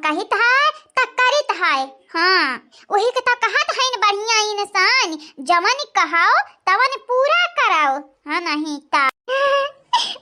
कहित है त करित है। हाँ वही के कहत है न बढ़िया इंसान जवन कहाओ तवन पूरा कराओ। हाँ नहीं ता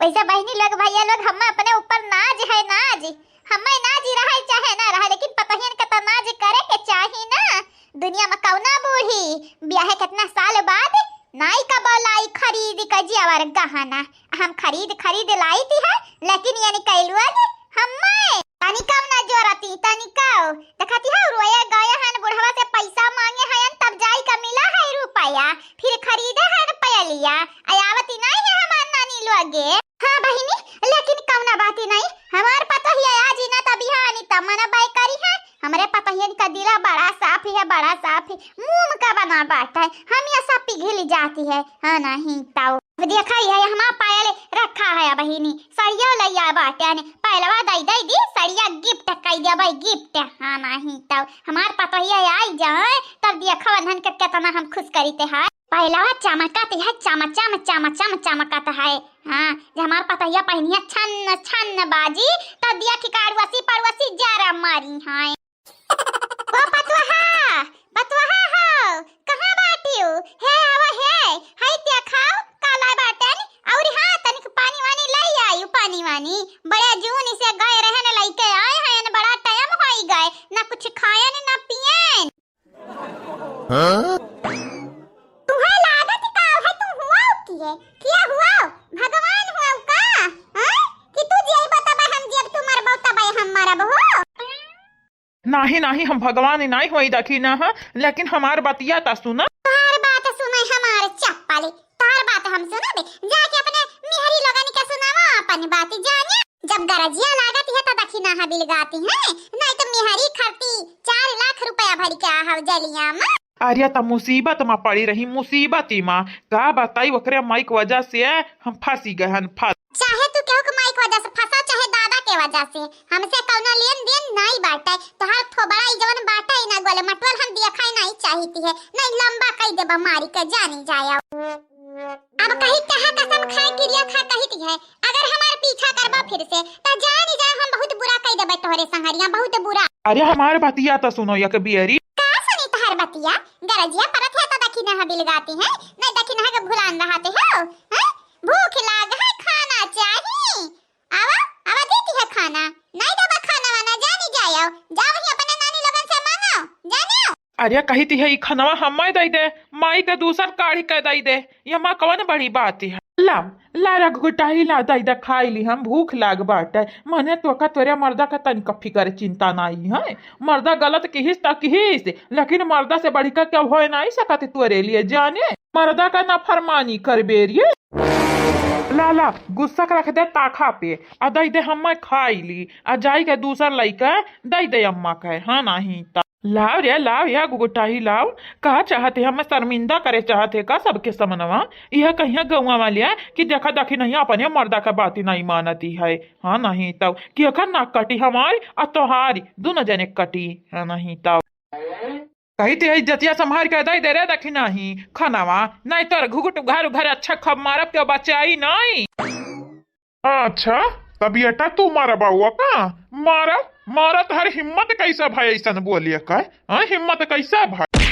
वैसा बहनी लोग भैया लोग हम अपने ऊपर नाज है नाज हमें नाज रहे चाहे ना रहे लेकिन पतहियन का तो नाज करे के चाहिए ना। दुनिया में कौना बूढ़ी ब्याह कितना साल बाद नाई का बोलाई खरीद के जेवर गहना हम खरीद लाई थी है लेकिन यानी कैलुआ हमें तनी कम ना जोरती तनी काओ देखती है रोया गया है बुढ़वा से पैसा मांगे है तब जाई का मिला है रुपया फिर खरीदे है पयलिया आयावती नहीं है हमार नानी लोगे। हाँ बहिनी लेकिन कौना बात नहीं हमार पता ही आज ना तभी हानि तमना बाई करी है हमारे पता ही का दिला बड़ा साफ है मुंह का बना बात है हम ये सब पिघल जाती है। हाँ नहीं ताऊ देखा है हमारा पायल रखा है बहिनी सड़िया लैया बाटे ने पहलवा दई दी सड़िया गिफ्ट कई दिया भाई गिफ्ट। हाँ नहीं तब हमार पता ही आई जाए तब देखा बंधन के कितना हम खुश करीते हैं पहलवा चमकाते है चमकत है। हाँ जब हमार पता ही पहनिया छन छन बाजी तब दिया ठिकाड़वासी परवासी जारा मारी है। ओ बतवा हो कहां बाटी हो है आवा है त्या खाओ काला बाटन और हां तनिक पानी वानी लाई आयु पानी वानी बड़े जून से गए रहने लइके आए हैं न बड़ा टाइम होई गए ना कुछ खाया न पियन। हां तुम्हें लागत का है तुम हुआ किया हुआ भगवान हुआ का हां कि तू जे बताबा हम जब तुम्हार बताबा हम मारब हो। नहीं हम भगवान नहीं होई देखी ना है लेकिन हमार बतिया ता सुना तार बात सुने हमारे चप्पले तार बात हम सुना दे जाके अपने मिहरी लोगन के सुनावा अपन बात जाने जब गरजिया लागत है तो दखी ना बिल गाती है नहीं तो मिहरी खरती 4 लाख रुपया भर के आहा जलिया में। अरे त मुसीबत में पड़ी रही मुसीबत माँ का बताई ओकरे माइक वजह से हम फंसी गए हन चाहे तू केहू के माइक वजह से फंसा चाहे दादा के वजह से हमसे कौनो लेन देन नहीं बाटे तो हर थोबड़ा ई जवन बाटे ना गोले मटवल हम देखा नहीं चाहती है नहीं लंबा कई देबा मारी के जानी जाया। अब कहीं कहा कसम खाए क्रिया खा कहित है अगर हमार पीछा करबा फिर से त जानी जा हम बहुत बुरा कई देबे तोहरे संगरिया बहुत बुरा। अरे हमार बतिया तो सुनो या बियरी का सुनी तोहर बतिया गरजिया परत है तो दखी ना बिल गाती है नहीं दखी ना के भुलान रहते हो हैं भूख लाग है खाना चाहिए आवा देती है खाना नहीं देबा खाना वाना जानी जाओ जाओ ही अपने नानी लोगन से मांगो जानियो। अरे कही थी है खनवा हम दई दे माई के दूसर काढ़ी के दई दे ये माँ कवन बड़ी बात है ला रख गुटाही ला दई दे खाई ली हम भूख लाग बाटे मने तो का तोरे मर्दा का तनिक फिकर चिंता नहीं है मर्दा गलत किहिस त किहिस लेकिन मर्दा से बढ़ी का क्या हो नहीं सकते तोरे लिए जाने मर्दा का ना फरमानी कर बेरिए ला गुस्सा रख दे ताखा पे आ दई दे हम खाई ली आ जाई के दूसर लइका दई दे अम्मा के। हाँ नहीं ता लाव या गुगुटाही लाव कहा चाहते हम शर्मिंदा करे चाहते का सबके समनवा यह कहीं गौवा वालिया कि देखा देखी नहीं अपने मर्दा का बात नहीं मानती है। हाँ नहीं तब कि अखन ना कटी हमारी और तोहारी दोनों जने कटी। हाँ नहीं तब कही थी इज्जतिया संभाल के दे रे देखी नहीं खानावा नहीं तो घुघुट घर अच्छा खब मारब के बचाई नहीं। अच्छा तब बेटा तू मारा बाबुआ का मारा हर हिम्मत कैसा भाई ऐसा बोलिए का हिम्मत कैसा भाई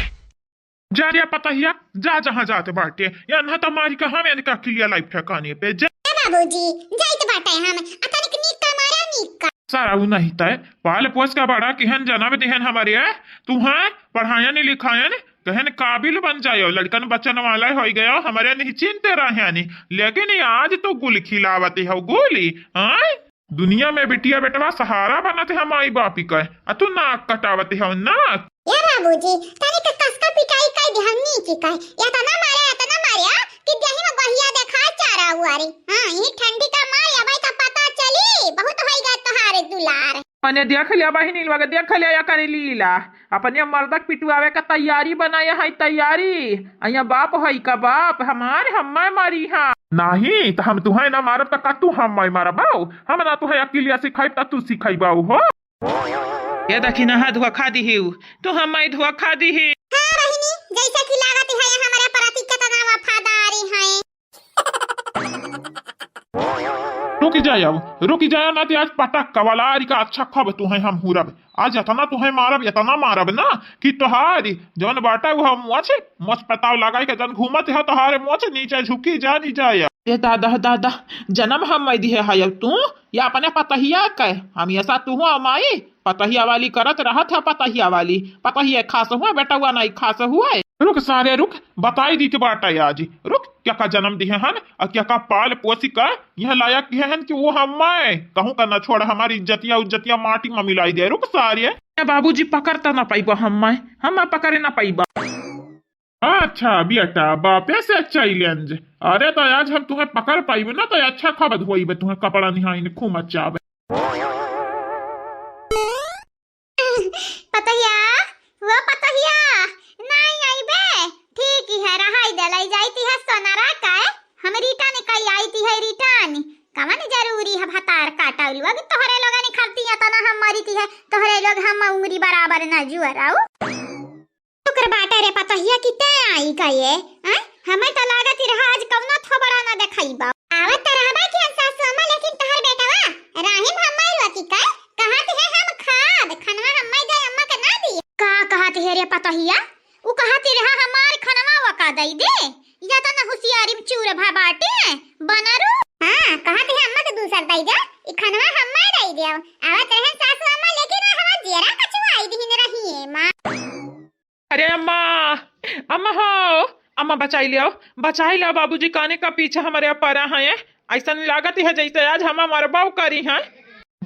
जा रिया पता ही जा जहाँ जाते बाटे या ना तुम्हारी कहा मैंने का क्लियर लाइफ ठिकाने पे बाबूजी जाइत बाटे हम अतनिक नीक का मारा नीक का सारा वो नहीं तय पाल पोस का बड़ा किहन जनाब दिहन हमारे तुम्हार पढ़ायन लिखायन कहन काबिल बन जायो लड़कन बच्चन वाला हो गया हमारे नहीं चिंते रहे लेकिन आज तो गुल खिलावती हो गोली दुनिया में बिटिया बेटवा सहारा बनाते हम माई बापी का तू नाक कटावती हो नाक। या बाबूजी तनिक कसका पिटाई काई ध्यान नी की काई या तना मारे कि देही में गहिया देखा चारा हुआरी। हां ये ठंडी का मार या भाई का पता चली बहुत होईगा तोहारे दुलार मने देख लिया बहिनी लोग देख लिया या करे लीला अपने मर्दक पिटवावे का तैयारी बनाया है तैयारी अया बाप है का बाप हमारे हम मारी हाँ नहीं तो हम तुम्हें ना मारब तक तू हम मारा बाऊ हम ना तुम्हें अकेलिया सिखाई तू सिखाई बाऊ हो ये देखी ना धुआ खा दी तो हम धुआ खा दी ही। हां बहिनी जैसा कि लागत है हमारे प्रति कितना वफादारी है। तू रुक जाए अब रुक जाए ना तो आज पटक कवलारी का अच्छा खब तुम्हें हम हुरब आज इतना तुम्हें मारब इतना मारब ना कि तोहारी जौन बाटा वो मोच मोच पताव लगाई के जन घूमत है तोहारे मोच नीचे झुकी जा नहीं जाए ये दादा दादा जन्म हम मैं दिए है तू या अपने पतहिया के हम ऐसा तू हो माई पतहिया वाली करत रहत है पतहिया खास हुआ बेटा हुआ नहीं खास हुआ है। रुक सारे रुक बताई दी के बाटा आज रुक क्या का जन्म दिए हन और क्या का पाल पोसी का यह लायक दिए हन कि वो हम मैं कहूँ का न छोड़ हमारी इज्जतिया माटी में मिलाई दे रुक सारे बाबूजी पकड़ता ना पाइबा हम पकड़े ना पाइबा। अच्छा बेटा बापे से चैलेंज अरे तो आज हम तुम्हें पकड़ पाइबे ना तो अच्छा खबर होई बे तुम्हें कपड़ा निहाई खूब अच्छा बे पतहिया वो पतहिया नहीं आई बे ठीक ही है रहाई दलाई जाती है सोनारा का हम रिटर्न कई आईती है रिटर्न कवन जरूरी है भतार काटा लोग तोहरे लोग नहीं खाती है तना हम मरीती है तोहरे लोग हम उंगली बराबर ना जुअराऊ शुक्र बाटा रे पतहिया किते आई का ये हमें तो लागत ही रहा आज कवनो थोबड़ा ना देखाईबा आवत रहबा कि सासु अम्मा लेकिन तोहर बेटवा राहिम हमार वकी का कहत है हम खाद खनवा हम्मा दे अम्मा के ना दी का कहत है रे पतहिया उ कहत रहा हमार खनवा वका दई दे या तो ना होशियारी में चूर भा बाटे बनरू हां कहत है अम्मा के दूसर दई दे ई खनवा हम्मा दई दे आवत रहे सासु अम्मा लेकिन हवा जेरा कचवा आई दिन रही है मां अरे अम्मा अम्मा हो अम्मा बचाई लियो बाबूजी काने का पीछे हमारे परा है ऐसा लागत है जैसे आज हम मरबाव करी हैं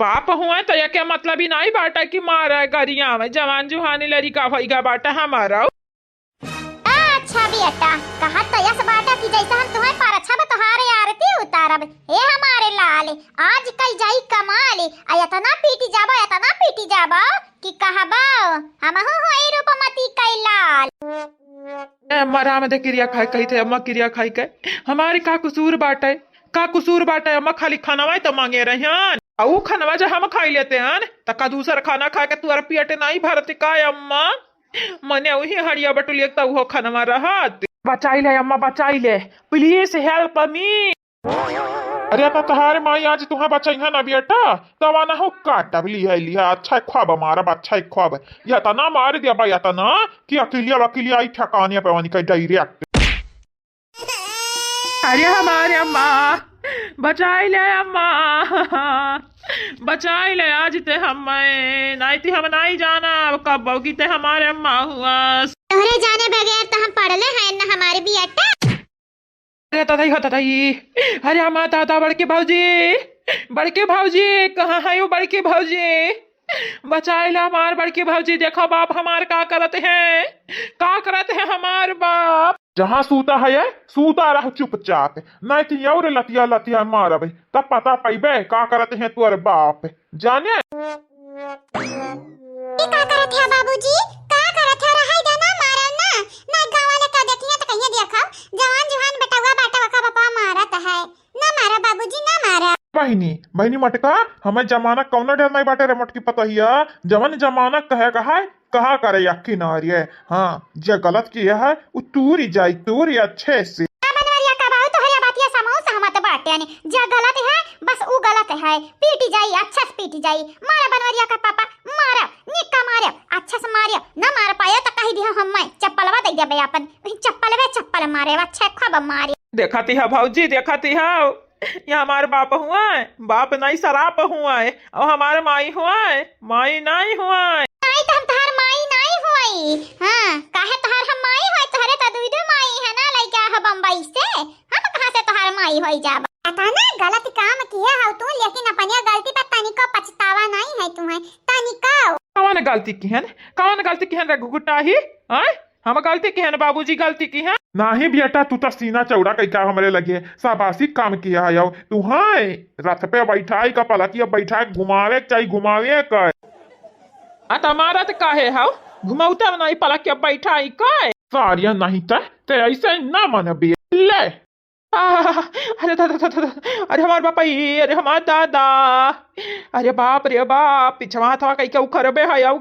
बाप हुआ तो यह क्या मतलब ही नहीं बाटा कि मारा गरिया में जवान जुहानी लड़का भईगा बाटा हमारा अच्छा बेटा कहा तो यस बाटा की जैसा हम तुम्हें पर अच्छा तोहारे आरती उतारब हे हमारे लाल आज कल जाई कमाल आयतना पीटी जाबा कि कहबा हम होई रूपमती कैलाल मरा में क्रिया खाई कही थे अम्मा क्रिया खाई के हमारे का कसूर बाटे अम्मा खाली खाना तो मांगे रहे ऊ खानवा जो हम खाई लेते हैं तका दूसरा खाना खा के तुअर पेट नहीं भरत का अम्मा मने वही हड़िया बटुलिया तो वो खानवा रहत बचाई ले अम्मा बचाई ले प्लीज हेल्प मी अरे तो तहारे माई आज तुम्हें बचाई है ना बेटा तब आना हो काटब लिया अच्छा ख्वाब हमारा अच्छा ख्वाब या तो ना मार दिया भाई या तो ना कि अकेलिया आई ठकानिया पे वानी का डायरेक्ट अरे हमारे अम्मा बचाई ले अम्मा बचाई ले आज ते हम नहीं थी हम नहीं जाना कब बौगी ते हमारे अम्मा हुआ तोहरे जाने बगैर तो हम पढ़ले हैं ना हमारे भी अट्टा अरे अम्मा दादा बड़के भाऊजी कहाँ है वो बड़के भाऊजी बचाई ला हमार बड़के भाऊजी देखो बाप हमार का करते हैं हमार बाप जहाँ सूता है सूता रह चुपचाप नहीं तो और लतिया मार भाई तब पता पाइबे का करते हैं तुअर बाप जाने का करत है बाबूजी का करत है रहाई देना मारा ना गांव वाले का देखिए तो कहिए देखा जवान जुहान बेटवा बाटा का बापा मारत है ना मारा बाबूजी ना मारा बहनी मटका हमें जमाना कौन डर नहीं बाटे रे मटकी पता हिया जवन जमाना कहा करे यकी नारी है हाँ जो गलत किया है वो तूरी अच्छे से बनवरिया का बात तो हरिया बातिया समाओ सहमत बाटे यानी जो गलत है बस वो गलत है पीटी जाई अच्छा से पीटी जाई मारा बनवरिया का पापा मारा निक्का मारे अच्छा से मारे ना मार पाया तो कही दिया हम चप्पलवा दे दे अपन चप्पल मारे अच्छा खब मारे देखाती है भाऊजी देखाती है ये हमारे बाप हुआ है बाप नहीं सराप हुआ है और हमारे माई हुआ है माई नहीं हुआ है नहीं तो हम तहार माई नहीं हुई हां काहे तहार हम माई होय तोहरे तो दुई माई है ना लइका है बम्बई से हम कहां से तहार माई होई जाब पता ना गलत काम किया है तू लेकिन अपनी गलती पर तनिको पछतावा नहीं है तुम्हें तनिको कौन गलती की है रे गुगुटाही हैं हम गलती की है ना बाबूजी गलती की है नहीं बेटा तू तो सीना चौड़ा कई का हमरे लगे शाबाशी काम किया है तू हाय रथ पे बैठाई का पलकिया बैठा घुमावे चाहिए कर हमारा तो काहे हाउ घुमाउता नहीं पलकिया बैठाई काय सारिया नहीं ते ऐसे ना मन बे ले अरे दादा अरे हमार बापा अरे हमार दादा अरे बाप रे बाप पिछवा हथवा कई के उखरबे है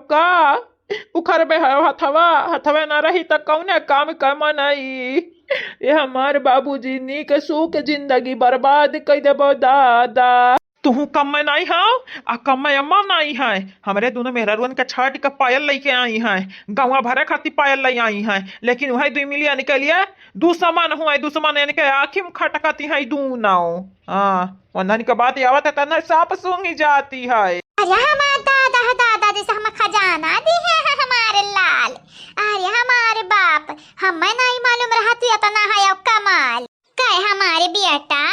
उखरबे है हथवा न रही त कौने काम कम नहीं ये हमार बाबूजी नीक सुख जिंदगी बर्बाद कर देबो दादा। तुहू कम नहीं हाँ आ कम अम्मा नहीं है। हमारे दोनों मेहरारुअन के छठ के पायल लेके आई हैं, गौवा भरे खातिर पायल ले आई हैं, लेकिन वही 2 मिलियन के लिए दुश्मन हुआ, दुश्मन इनके आखिम खटकती है दूनाओ। हाँ वंदन के बात आवत है तना साप सूंघी जाती है। अरे हमारे दादा दादा जैसे हम खजाना दी है हमारे लाल। अरे हमारे बाप हमें नहीं मालूम रहती इतना है अब कमाल। कहे हमारे बेटा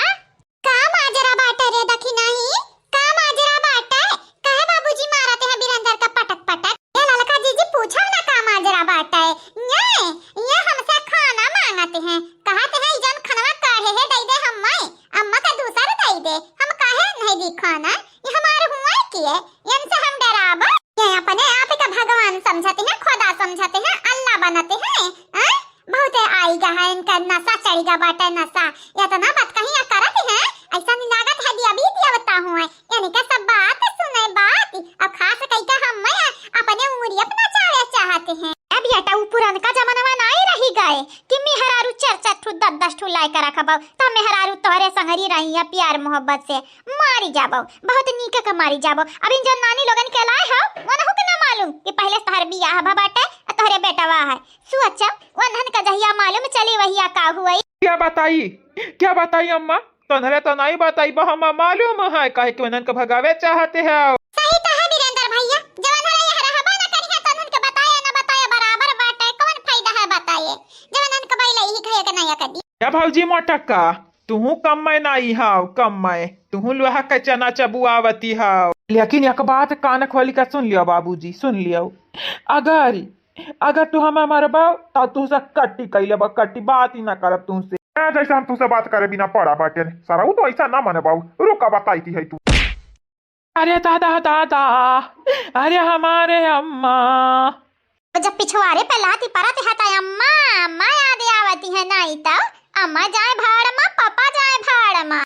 का माजरा बाटा रे दखी नहीं का माजरा बाटा है। कहे बाबूजी मारते हैं बिरंदर का पटक पटक। ये ललका जीजी पूछो ना का माजरा बाटा है। ये हमसे खाना मांगते हैं, कहते हैं जन खाना काहे है दई दे हम्मा अम्मा का दूसरा दई दे। हम काहे नहीं दी खाना, ये हमारे हुआ किए इनसे हम डराब। ये अपने आप का भगवान समझते हैं, खुदा समझते हैं, अल्लाह बनाते हैं। बहुत आईगा है इनका नशा चढ़ेगा बाटा नशा। या तो ना बात कहीं या करते हैं ऐसा नहीं लागत है दिया भी दिया बता हूँ यानी का सब बात सुने बात। अब खास कई का हम अपने उम्र अपना चाहे चाहते हैं। अब बेटा वो पुराना का जमाना में नहीं रही गए कि मेहरारू 4-4 ठू 10-10 ठू लाई कर रखबो तो मेहरारू तोहरे संगरी रही है प्यार मोहब्बत से मारी जाबो बहुत नीक का मारी जाबो। अब इन जन नानी लोगन के लाए हो मन हो के ना मालूम कि पहले तोहर बियाह भा बाटे तोहरे बेटवा है सुअच्चा वंधन का जहिया मालूम चली वहिया का हुई। क्या बताई अम्मा तोहरे तो नहीं बताई हम मालूम है कहे कि वंधन को भगावे चाहते हैं। सही कहा वीरेंद्र भैया जवन हरे यह रहबा ना करिया तनन के बताया ना बताया बराबर बाटे कौन फायदा है बताइए जवन के बैले ही कहे के नहीं कदी। क्या भौजी मोटक्का तुहू कम में नहीं हाव कम में तुहू लोहा के चना चबुआवती हाव। लेकिन एक बात कान खोली कर सुन लियो बाबूजी सुन लियो अगर तू हमें मरबा तो तू से कट्टी कैले कट्टी बात ही ना करब तुमसे। जैसे हम तुझसे बात करे बिना पड़ा बाटे सारा वो तो ऐसा ना मने बाबू रुका बताई थी है तू। अरे दादा दादा अरे हमारे अम्मा जब पिछवाड़े पे लाती परत है तो अम्मा अम्मा याद आवती है नहीं तो अम्मा जाए भाड़ में पापा जाए भाड़ में।